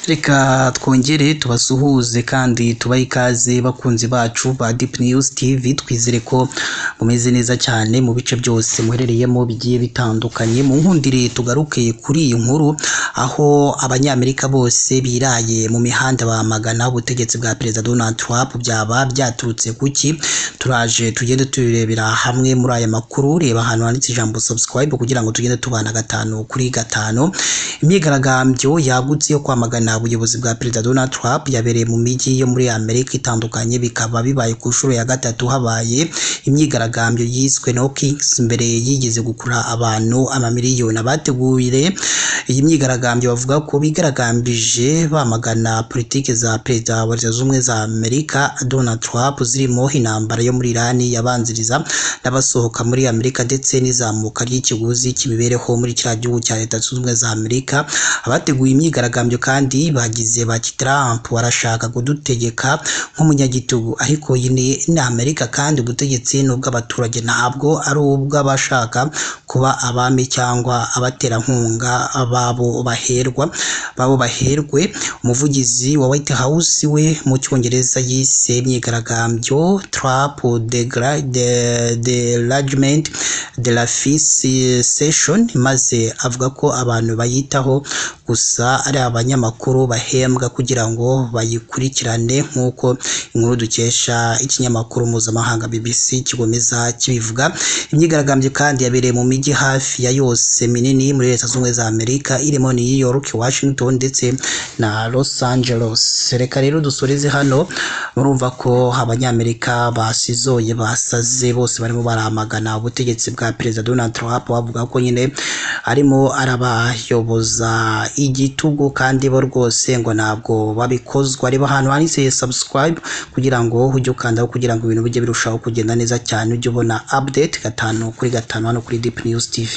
Reka twongere tubasuhuze kandi tubahe ikaze bakunzi bacu ba Deep News TV, twizere ko mumeze neza cyane mu bice byose muherereyemo bigiye bitandukanye. Mu nkundire tugaruke kuri iyi nkuru, aho abanyamerika bose biraye mu mihanda bamagana ubutegetsi bwa Perezida Donald Trump. Byaba byaturutse kuki? Turaje tugende tubirebera hamwe muri aya makuru. Reba ahantu handitse ijambo subscribe kugira ngo tugende tubana gatanu kuri gatanu. Imyigaragambyo yagutse yo kwamagana ubuyobozi bwa Perezida Donald Trump yabereye mu mijyi yo muri Amerika itandukanye, bikaba bibaye ku nshuro ya gatatu habaye imyigaragambyo yiswe No Kings, mbere yigeze gukura abantu amamiliyoni. Abateguye iyi myigaragambyo bavuga ko bigaragambije bamagana politiki za Perezida wa Leta Zunze Ubumwe za Amerika Donald Trump, zirimo intambara yo muri Iran yabanziriza n'abasohoka muri Amerika ndetse n'izamuka ry'ikiguzi cy'imibereho muri kiriya gihugu cya Leta Zunze Ubumwe za Amerika. Abateguye imyigaragambyo kandi bagize bati Trump arashaka kudutegeka nk'umunyagitugu, ariko iyi ni Amerika kandi ubutegetsi n'ubw'abaturage, ntabwo ari ubw'abashaka kuba abami cyangwa abaterankunga babo baherwe. Umuvugizi wa White House we mu Cyongereza yise imyigaragambyo Trump derangement de la session, maze avuga ko abantu bayitaho gusa ari abanyamakuru bahembwa kugira ngo bayikurikirane, nk'uko inkuru dukesha ikinyamakuru mpuzamahanga BBC kigomeza kibivuga. Imyigaragambyo kandi yabereye mu mijyi hafi ya yose minini muri Leta Zunze Ubumwe za Amerika, irimo New York, Washington ndetse na Los Angeles. Reka rero dusoreze hano. Murumva ko abanyamerika basizoye, basaze, bose barimo baramagana ubutegetsi bwa Perezida Donald Trump, bavuga ko nyine arimo arabayoboza igitugu kandi bo rwose ngo ntabwo babikozwa. Reba ahantu handitse subscribe kugira ngo ujye ukandaho kugira ngo ibintu bijye birushaho kugenda neza cyane, ujye ubona update gatanu kuri gatanu hano kuri Deep News TV.